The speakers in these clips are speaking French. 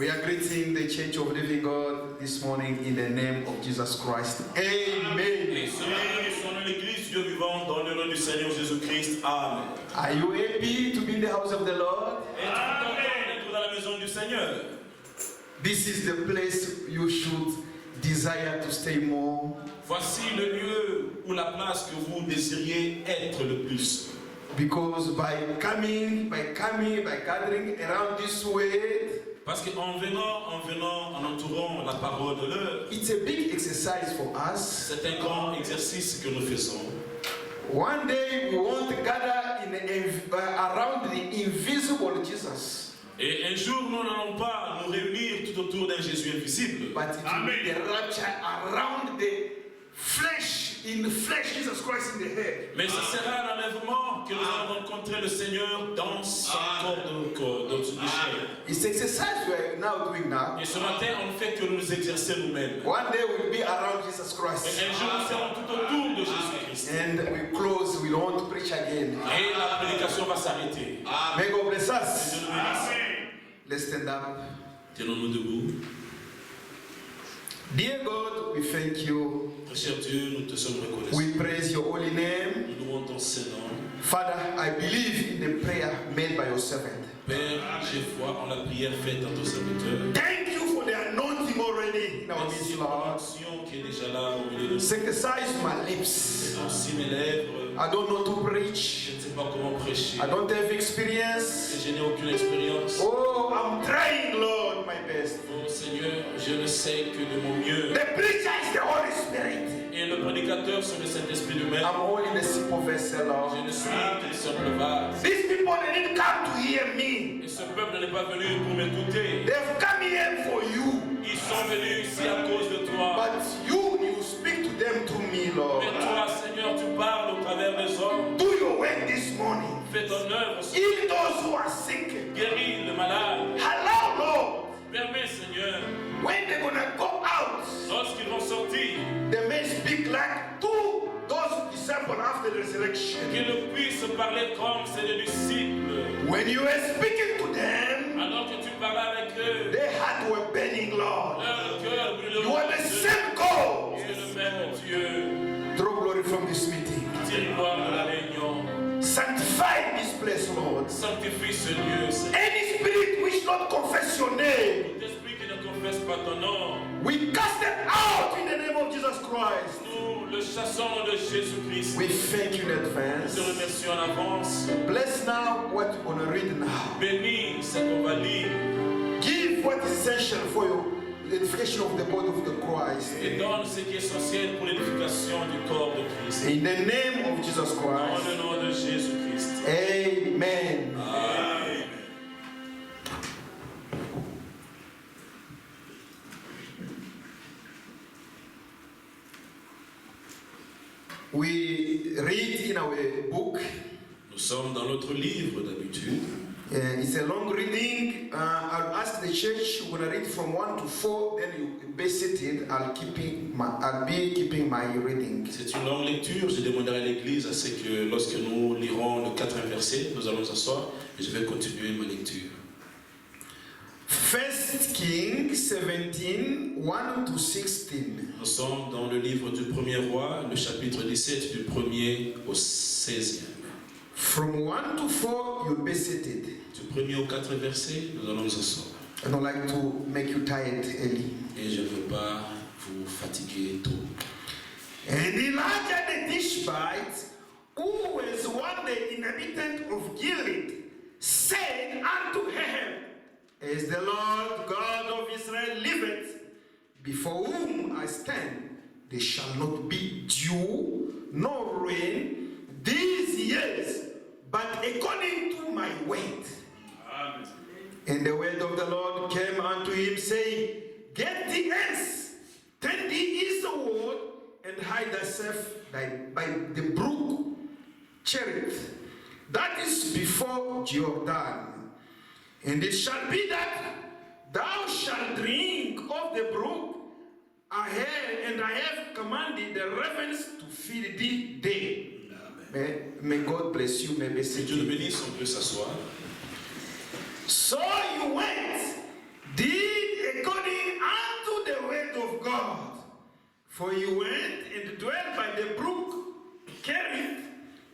We are greeting the Church of Living God this morning in the name of Jesus Christ. Amen. Et ce matin, nous sommes dans l'église Dieu vivant dans le nom du Seigneur Jésus-Christ. Amen. Are you happy to be in the house of the Lord? Et tu es content d'être dans la maison du Seigneur. This is the place you should desire to stay more. Voici le lieu ou la place que vous désiriez être le plus. Because by gathering around this way, Parce qu'en venant, en entourant la parole de l'heure, it's a big exercise for us. c'est un grand exercice que nous faisons. One day we want to gather around the invisible Jesus. Et un jour, nous n'allons pas nous réunir tout autour d'un Jésus invisible. But it will be the rapture around the flesh, in the flesh, Jesus Christ in the head. Mais ce sera l'enlèvement que nous allons rencontrer le Seigneur dans son corps, dans son chair. It's exercise we are now doing now. Et ce matin, on ne fait que nous exercer nous-mêmes. One day we'll be around Jesus Et Christ. un jour, nous serons tout autour de Jésus-Christ. And we close, we don't want to preach again. Et la prédication va s'arrêter. May God bless Que us. Dieu nous bénisse. Let's stand up. Tenons-nous debout. Dear God, we thank you. Très cher Dieu, nous te sommes reconnaissants. We praise your holy name. Nous louons ton Saint-Nom. Father, I believe in the prayer made by your servant. Père, j'ai foi en la prière faite dans ton serviteur. Thank you for the anointing already in our Merci midst, pour Lord. l'onction qui est déjà là au milieu de nous. Circumcise my lips. Ainsi mes lèvres. I don't know to preach. Je ne sais pas comment prêcher. I don't have experience. Et je n'ai aucune expérience. Oh, I'm trying, Lord, my best. Oh Seigneur, je ne sais que de mon mieux. The preacher is the Holy Spirit. Et le prédicateur, c'est le Saint-Esprit lui-même. I'm only the simple vessel, Lord. Je ne suis qu'une simple vase. These people, they didn't come to hear me. Et ce peuple n'est pas venu pour m'écouter. They've come here for you. Ils sont venus ici à cause de toi. But you speak to them through me, Lord. Mais toi, Seigneur, tu parles au travers des hommes. Do your work this morning. Fais ton œuvre. Heal those who are sick. Guéris le malade. Allow, Lord. Permets, Seigneur, When they're going to go out, lorsqu'ils vont sortir, they may speak like those disciples after the resurrection. qu'ils puissent parler comme c'est des disciples. When you were speaking to them, Alors que tu parlais avec eux, their hearts were burning, Lord. leur cœur brûlait. You are the same God. Tu es le même Dieu. Draw glory from this meeting. Tire gloire de la réunion. Sanctify this place, Lord. Sanctifie ce lieu, Seigneur. Any spirit which not confess your name, Tout esprit qui ne confesse pas ton nom, we cast them out in the name of Jesus Christ. nous le chassons au nom de Jésus-Christ. We thank you in Nous advance. te remercions en avance. Bless now what you're going to read now. Bénis ce qu'on va lire Give what is essential for your edification of the body of the Christ. et donne ce qui est essentiel pour l'édification du corps de Christ. In the name of Jesus Dans Christ. le nom de Jésus-Christ. Amen. Amen. We read in our book. Nous sommes dans notre livre d'habitude. It's a long reading. I'll ask the church. We're gonna read from 1 to 4. Then you be seated. I'll be keeping my reading. C'est une longue lecture. Je demanderai à l'église à ce que lorsque nous lirons le 4e verset, nous allons nous asseoir et je vais continuer ma lecture. 1 Kings 17, 1 to 16. Nous sommes dans le livre du premier roi, le chapitre 17 du 1er au 16e. From 1 to 4, you'll be seated. Du 1er au 4e verset, nous allons nous asseoir. I don't like to make you tired early. Et je ne veux pas vous fatiguer tôt. And Elijah the Tishbite, who was one the inhabitant of Gilead, said unto Ahab, as the Lord God of Israel liveth, before whom I stand, there shall not be dew nor rain these years, but according to my word. Amen. And the word of the Lord came unto him, saying, Get thee hence, turn thee eastward, and hide thyself by the brook Cherith, that is before Jordan. And it shall be that thou shalt drink of the brook ahead, and I have commanded the ravens to feed thee there. May God bless you. May be Que Dieu nous bénisse, on peut s'asseoir. So you went, thee For he went and dwelt by the brook Kerith,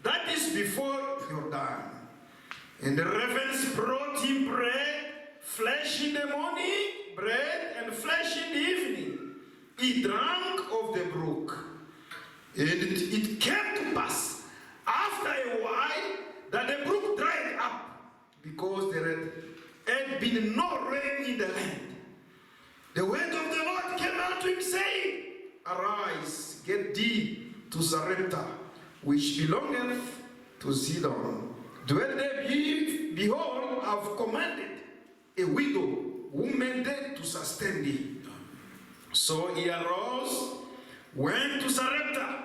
that is before Jordan. And the ravens brought him bread, flesh in the morning, bread and flesh in the evening. He drank of the brook. And it came to pass after a while that the brook dried up, because there had been no rain in the land. The word of the Lord came unto him, saying, Arise, get thee to Zarephath, which belongeth to Sidon. Dwell there, behold, I have commanded a widow woman there to sustain thee. So he arose, went to Zarephath,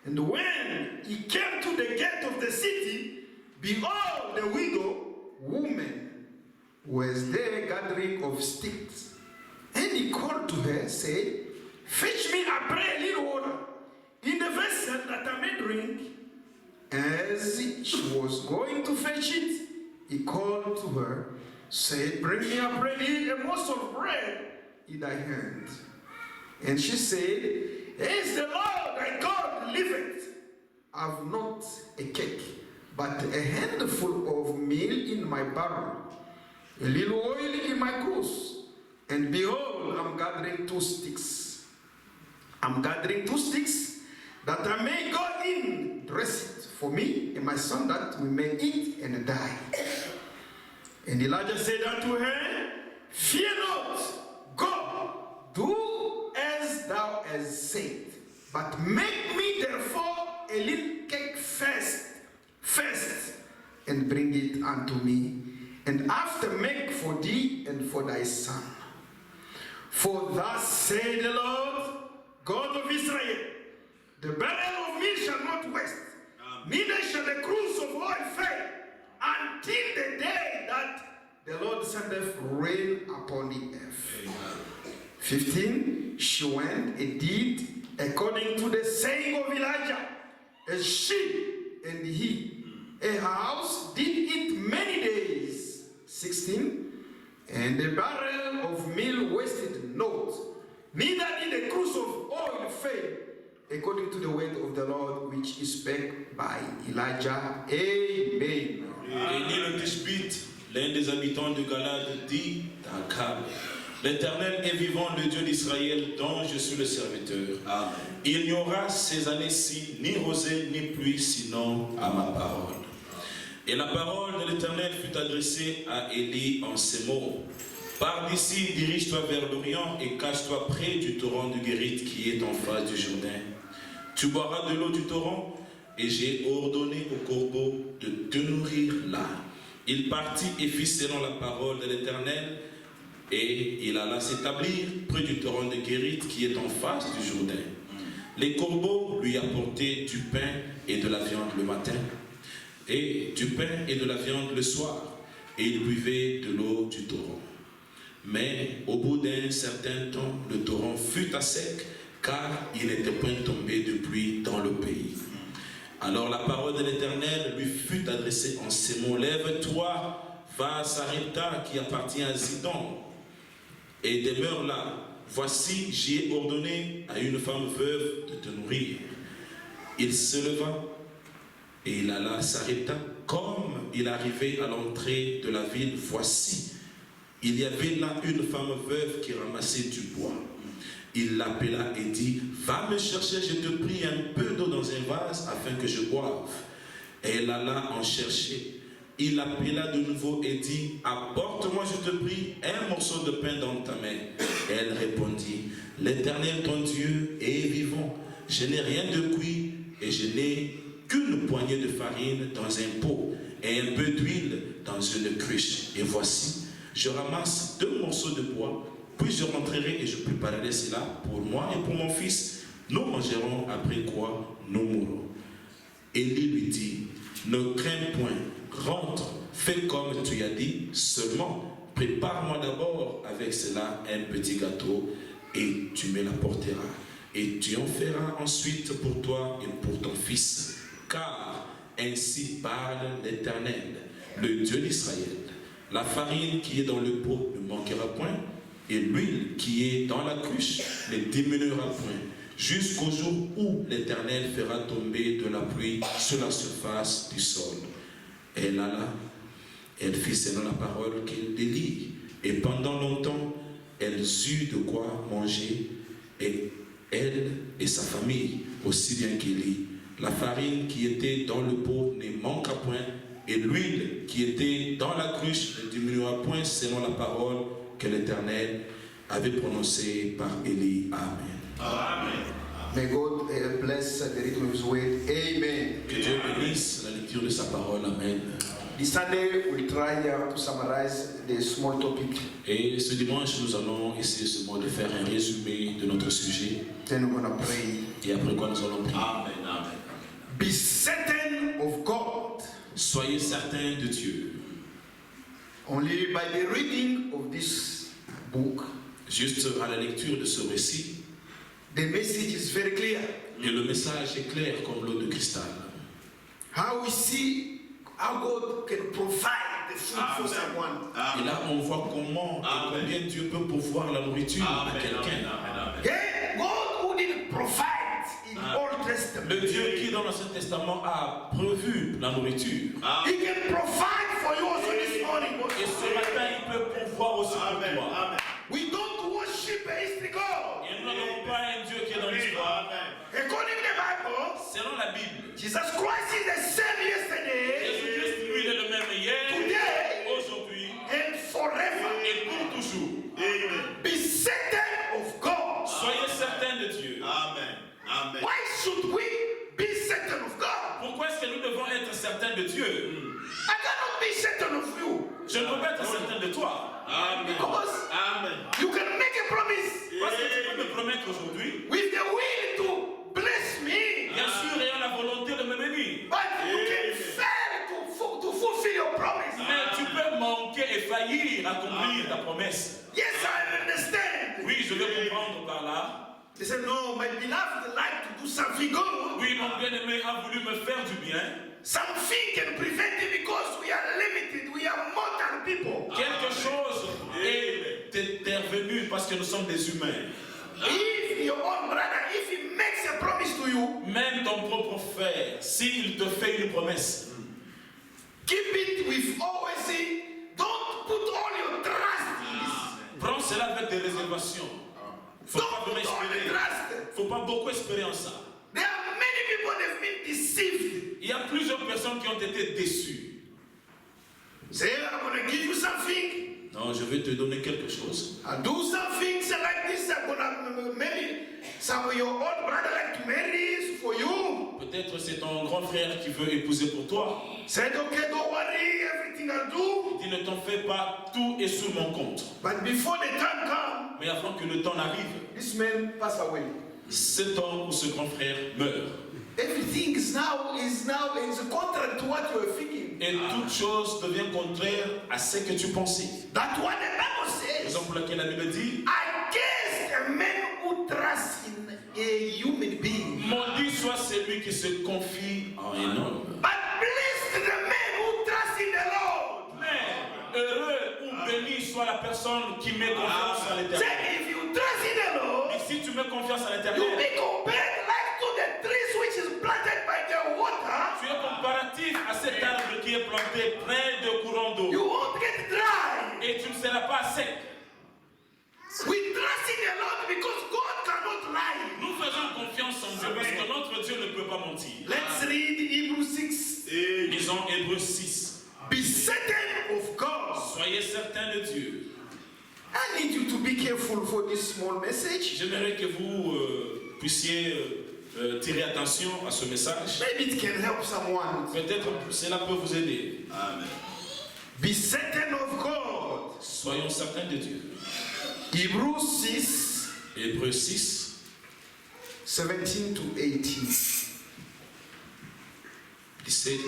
and when he came to the gate of the city, behold, the widow woman was there gathering of sticks. And he called to her, saying, Fetch me, I pray, a little water in the vessel that I may drink. As she was going to fetch it, he called to her, said, Bring me, I pray thee, a morsel of bread in thy hand. And she said, As the Lord thy God liveth, I have not a cake, but a handful of meal in my barrel, a little oil in my cruse, and behold, I'm gathering 2 sticks. I'm gathering 2 sticks, that I may go in, dress it for me and my son, that we may eat and die. And Elijah said unto her, Fear not, go, do as thou hast said, but make me therefore a little cake first, and bring it unto me, and after make for thee and for thy son. For thus said the Lord, God of Israel, the barrel of meal shall not waste, neither shall the cruse of oil fail, until the day that the Lord sendeth rain upon the earth. 15, she went and did according to the saying of Elijah, as she and he, her house did eat many days. 16, and the barrel of meal wasted not, neither did the cruse of oil fail, according to the word of the Lord which is spake by Elijah. Amen. Et ni le Tishbite, l'un des habitants de Galade, dit à Akab, L'Éternel est vivant, le Dieu d'Israël, dont je suis le serviteur. Amen. Il n'y aura ces années-ci ni rosée ni pluie, sinon à ma parole. Et la parole de l'Éternel fut adressée à Élie en ces mots. Pars d'ici, dirige-toi vers l'Orient et cache-toi près du torrent de Guérite qui est en face du Jourdain. Tu boiras de l'eau du torrent, et j'ai ordonné au corbeau de te nourrir là. Il partit et fit selon la parole de l'Éternel, et il alla s'établir près du torrent de Guérite qui est en face du Jourdain. Les corbeaux lui apportaient du pain et de la viande le matin, et du pain et de la viande le soir, et il buvait de l'eau du torrent. Mais au bout d'un certain temps, le torrent fut à sec, car il n'était point tombé de pluie dans le pays. Alors la parole de l'Éternel lui fut adressée en ces mots. Lève-toi, va à Sarepta qui appartient à Sidon, et demeure là. Voici, j'ai ordonné à une femme veuve de te nourrir. Il se leva et il alla à Sarepta. Comme il arrivait à l'entrée de la ville, voici, il y avait là une femme veuve qui ramassait du bois. Il l'appela et dit, va me chercher, je te prie, un peu d'eau dans un vase afin que je boive. Et elle alla en chercher. Il l'appela de nouveau et dit, apporte-moi, je te prie, un morceau de pain dans ta main. Et elle répondit, l'Éternel ton Dieu est vivant. Je n'ai rien de cuit et je n'ai qu'une poignée de farine dans un pot et un peu d'huile dans une cruche. Et voici, je ramasse 2 morceaux de bois, puis je rentrerai et je préparerai cela pour moi et pour mon fils. Nous mangerons, après quoi nous mourrons. Élie lui dit, ne crains point, rentre, fais comme tu as dit, seulement prépare-moi d'abord avec cela un petit gâteau et tu me l'apporteras. Et tu en feras ensuite pour toi et pour ton fils. Car ainsi parle l'Éternel, le Dieu d'Israël. La farine qui est dans le pot ne manquera point, et l'huile qui est dans la cruche ne diminuera point, jusqu'au jour où l'Éternel fera tomber de la pluie sur la surface du sol. Elle alla, elle fit selon la parole d'Élie, et pendant longtemps, elle eut de quoi manger, et elle et sa famille, aussi bien qu'Élie. La farine qui était dans le pot ne manqua point, et l'huile qui était dans la cruche ne diminua point selon la parole que l'Éternel avait prononcée par Élie. Amen. Amen. May God bless the reading of His word. Amen. Que Dieu bénisse la lecture de sa parole. Amen. This Sunday we'll try to summarize the small topic. Et ce dimanche, nous allons essayer seulement de faire un résumé de notre sujet. Then we're going to pray. Et après quoi, nous allons prier. Amen. Amen. Be certain of God. Soyez certains de Dieu. Only by the reading of this book, juste à la lecture de ce récit, the message is very clear. Et le message est clair comme l'eau de cristal. How we see how God can provide the food for someone. Et là, on voit comment et combien Dieu peut pourvoir la nourriture à quelqu'un. Yeah, God who didn't provide in Old Testament. Le Dieu qui dans l'Ancien Testament a prévu la nourriture. He can provide for you also this morning. Et ce matin, il peut pourvoir aussi pour toi. We don't worship a history God. Et nous n'avons pas un Dieu qui est dans l'histoire. According to the Bible, selon la Bible, Jesus Christ is the same yesterday, Jésus-Christ, lui, il est le même hier, today, aujourd'hui, and forever. Et pour toujours. Amen. Be certain of God. Soyez certains de Dieu. Amen. Amen. Why should we be certain of God? Pourquoi est-ce que nous devons être certains de Dieu? I cannot be certain of you. Je ne peux pas être certain de toi. Amen. Because you can make a promise. Parce que tu peux me promettre aujourd'hui. With the will to bless me. Bien sûr, ayant la volonté de me bénir. But you can fail to fulfill your promise. Mais tu peux manquer et faillir accomplir ta promesse. Yes, I understand. Oui, je vais comprendre par là. They said, no, my beloved like to do something good. Oui, mon bien-aimé a voulu me faire du bien. Something can prevent it because we are limited. We are mortal people. Quelque chose est intervenu parce que nous sommes des humains. If your own brother, if he makes a promise to you, même ton propre frère, s'il te fait une promesse, keep it with always. Don't put all your trust in this. Prends cela avec des réservations. Faut pas vraiment espérer. Faut pas beaucoup espérer en ça. There are many people that have been deceived. Il y a plusieurs personnes qui ont été déçues. Say, I'm going to give you something. Non, je vais te donner quelque chose. I'll do something like this. I'm going to maybe some of your old brother like to marry this for you. Peut-être c'est ton grand frère qui veut épouser pour toi. Said, okay, don't worry, everything I'll do. Il dit, ne t'en fais pas, tout est sous mon compte. But before the time comes, mais avant que le temps n'arrive, this man pass away. Cet homme ou ce grand frère meurt. Everything is now contrary to what you were thinking. Et toute chose devient contraire à ce que tu pensais. That's what the Bible says. Raison pour laquelle la Bible dit, against a man who trusts in a human being. Maudit soit celui qui se confie en un homme. But blessed the man who trusts in the Lord. Mais heureux ou béni soit la personne qui met confiance à l'Éternel. If you trust in the Lord, et si tu mets confiance à l'Éternel, you be compared like to the trees which is planted by the water. Tu es comparatif à cet arbre qui est planté près de courants d'eau. You won't get dry. Et tu ne seras pas sec. We trust in the Lord because God cannot lie. Nous faisons confiance en Dieu parce que notre Dieu ne peut pas mentir. Let's read Hebrews 6. Lisons Hébreux 6. Be certain of God. Soyez certains de Dieu. I need you to be careful for this small message. J'aimerais que vous puissiez tirer attention à ce message. Maybe it can help someone. Peut-être cela peut vous aider. Amen. Be certain of God. Soyons certains de Dieu. Hebrews 6. Hébreux 6. 17 to 18. 17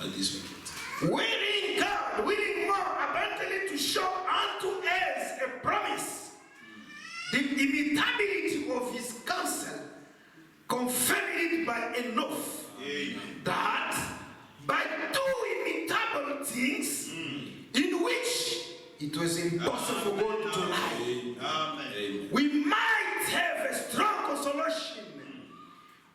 à 18. Willing God, willing more abundantly to show unto us a promise, the immutability of his counsel, confirmed it by an oath, that by two immutable things, in which it was impossible for God to lie, we might have a strong consolation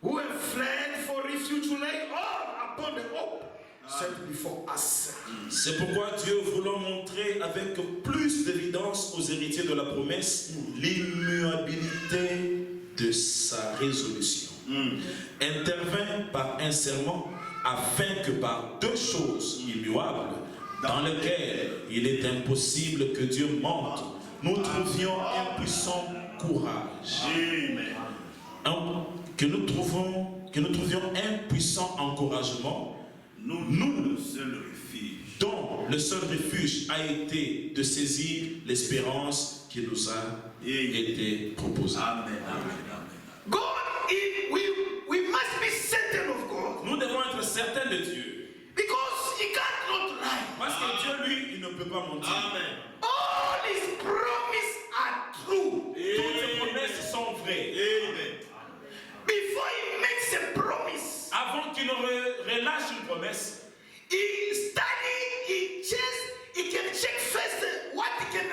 who have fled for refuge to lay all upon the hope set before us. C'est pourquoi Dieu, voulant montrer avec plus d'évidence aux héritiers de la promesse l'immuabilité de sa résolution, intervint par un serment afin que par deux choses immuables, dans lesquelles il est impossible que Dieu mente, nous trouvions un puissant courage. Que nous trouvions un puissant encouragement, nous, dont le seul refuge a été de saisir l'espérance qui nous a été proposée. God, we must be certain of God. Nous devons être certains de Dieu. Because he cannot lie. Parce que Dieu, lui, il ne peut pas mentir. Amen. All his promises are true. Toutes ses promesses sont vraies. Amen. Before he makes a promise, avant qu'il ne relâche une promesse, he study, he can check first what can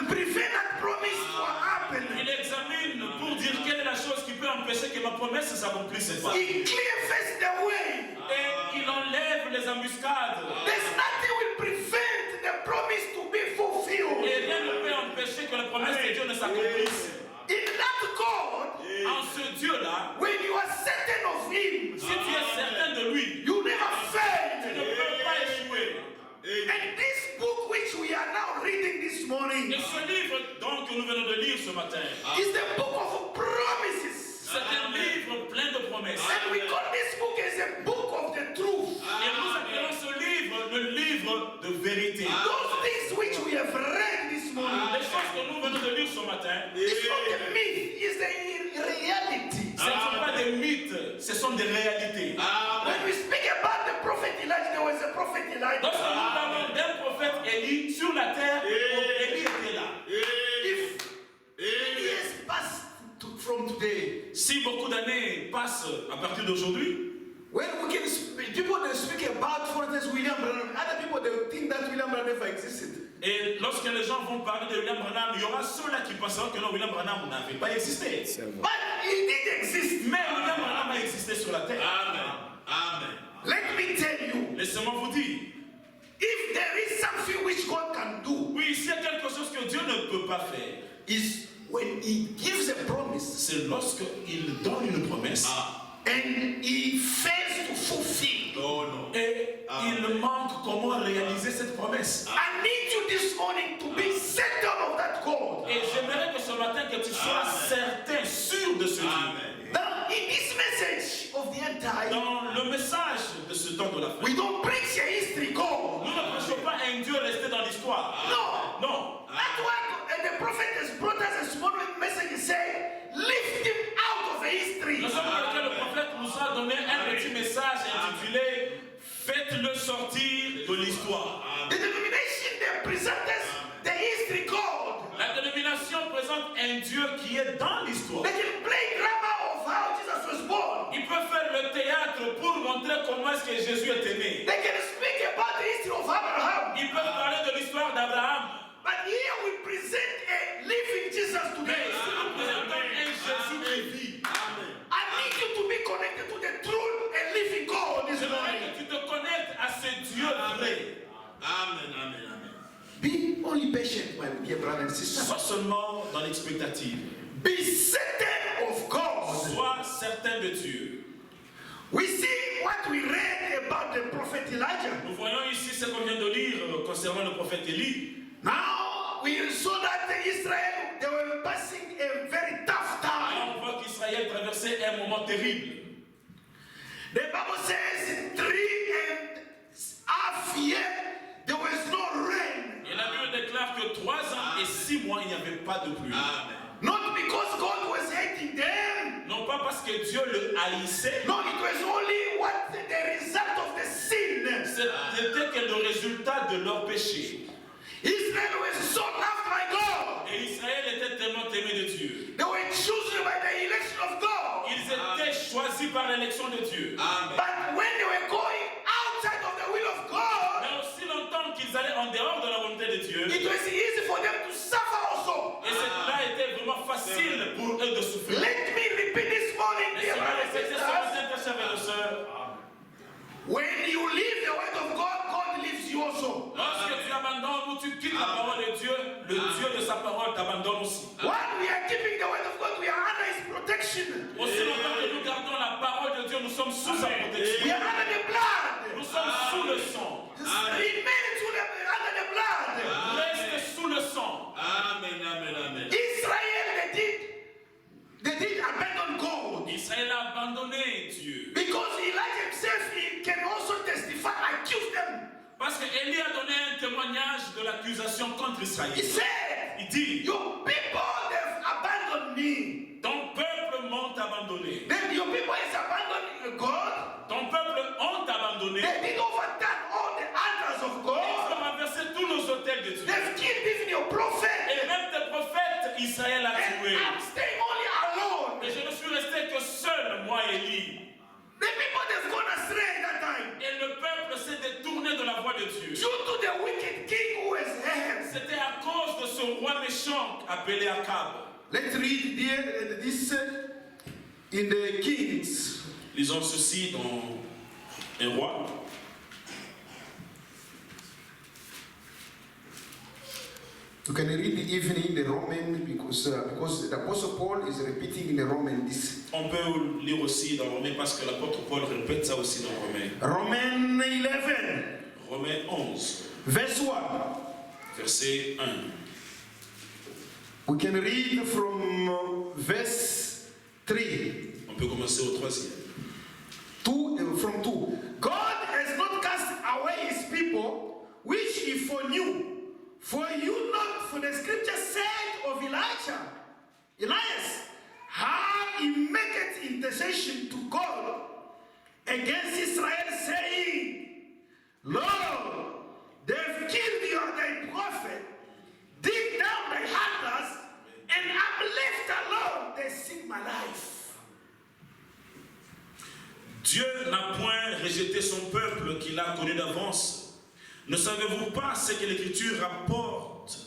prevent that promise from happening. Il examine pour dire quelle est la chose qui peut empêcher que ma promesse s'accomplisse. He clear first the way. Et il enlève les embuscades. There's nothing will prevent the promise to be fulfilled. Et rien ne peut empêcher que la promesse de Dieu ne s'accomplisse. In that God, en ce Dieu-là, when you are certain of him, si tu es certain de lui, you never fail. Tu ne peux pas échouer. And this book which we are now reading this morning, et ce livre donc que nous venons de lire ce matin, is the book of promises. C'est un livre plein de promesses. And we call this book as a book of the truth. Et nous appelons ce livre le livre de vérité. Those things which we have read this morning, les choses que nous venons de lire ce matin, it's not a myth, it's a reality. Ce ne sont pas des mythes, ce sont des réalités. When we speak about the prophet Elijah, there was a prophet Elijah. Lorsque nous parlons d'un prophète Élie sur la terre, Élie était là. If many years pass from today, si beaucoup d'années passent à partir d'aujourd'hui, when we can speak, people they speak about, for instance, William Branham. Other people they think that William Branham never existed. et lorsque les gens vont parler de William Branham, il y aura ceux-là qui penseront que non, William Branham n'avait pas existé. But he did exist. Mais William Branham a existé sur la terre. Amen. Let me tell you, Laissez-moi vous dire, if there is something which God can do, oui, s'il y a quelque chose que Dieu ne peut pas faire, is when he gives a promise c'est lorsqu'il donne une promesse and he fails to fulfill. et il manque comment réaliser cette promesse. I need you this morning to be certain of that God. Et j'aimerais que ce matin que tu sois certain, sûr de ce Dieu. Now, in this message of the end time, Dans le message de ce temps de la fin, we don't preach a history God. nous ne prêchons pas un Dieu resté dans l'histoire. No. Non. That's what the prophet has brought us a small message. He said, lift him out of the history. Nous sommes que le prophète nous a donné un petit message intitulé Faites-le sortir de l'histoire. The denomination they present us the history God. La dénomination présente un Dieu qui est dans l'histoire. They can play drama of how Jesus was born. Il peut faire le théâtre pour montrer comment est-ce que Jésus est né. They can speak about the history of Abraham. Ils peuvent parler de l'histoire d'Abraham. But here we present a living Jesus today. Mais ici, nous présentons un Jésus qui vit. I need you to be connected to the true and living God this J'aimerais morning. que tu te connectes à ce Dieu vrai. Be only patient, my dear brother and sister. Sois seulement dans l'expectative. Be certain of God. Sois certain de Dieu. We see what we read about the prophet Elijah. Nous voyons ici ce qu'on vient de lire concernant le prophète Élie. Now we saw that Israel, they were passing a very tough time. Alors on voit qu'Israël traversait un moment terrible. The Bible says 3.5 years there was no rain. Et la Bible déclare que 3 ans et 6 mois il n'y avait pas de pluie. Not because God was hating them. Non pas parce que Dieu le haïssait. No, it was only what the result of the sin. C'était que le résultat de leur péché. Israel was so loved by God. Et Israël était tellement aimé de Dieu. They were chosen by the election of God. Ils étaient choisis par l'élection de Dieu. But when they were going outside of the will of God, Mais aussi longtemps qu'ils allaient en dehors de la volonté de Dieu, it was easy for them to suffer also. et cela était vraiment facile pour eux de souffrir. Let me repeat this morning. deeply Si vous about it, respectez ce matin, mes frères et sœurs, when you leave the word of God, God leaves you also. lorsque tu abandonnes ou tu quittes la parole de Dieu, le Dieu de sa parole t'abandonne aussi. While we are keeping the word of God, we are under His protection. Aussi longtemps que nous gardons la parole de Dieu, nous sommes sous sa We protection. are under the blood. Nous sommes sous le sang. Remain under the blood. Reste sous le sang. Amen, amen, amen. Israel, they did abandon God. Israël a abandonné Dieu. Because Elijah himself, he can also testify, accuse them. Parce que Élie a donné un témoignage de l'accusation contre Israël. He said, Il dit, your people, they've abandoned me. ton peuple m'ont abandonné. Then your people is abandoned God. Ton peuple ont abandonné. They did overturn all the altars of Ils God. ont renversé tous nos hôtels de Dieu. They've killed even your prophet. Et même tes prophètes, Israël a And tué. I'm staying only alone. Et je ne suis resté que seul, moi, Élie. The people they've gone astray that time. Et le peuple s'est détourné de la voie de Dieu. Due to the wicked king who was Ahab. C'était à cause de ce roi méchant appelé Akab. Let's read this in the Kings. Lisons ceci dans un roi. You can read it even in the Roman because the Apostle Paul is repeating in the Roman this. On peut lire aussi dans Romains parce que l'apôtre Paul répète ça aussi dans Romains. Roman 11, Romains 11, verse 1. verset 1. We can read from verse 3. On peut commencer au 3e. From 2. God has not cast away his people, which he foreknew. For you not, for the scripture said of Elias, how he maketh intercession to God against Israel, saying, Lord, they've killed thy prophet, dig down thy altars, and I'm left alone, they seek my life. Dieu n'a point rejeté son peuple qu'il a connu d'avance. Ne savez-vous pas ce que l'Écriture rapporte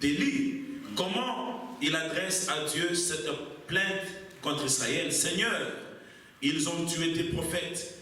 d'Élie? Comment il adresse à Dieu cette plainte contre Israël? Seigneur, ils ont tué tes prophètes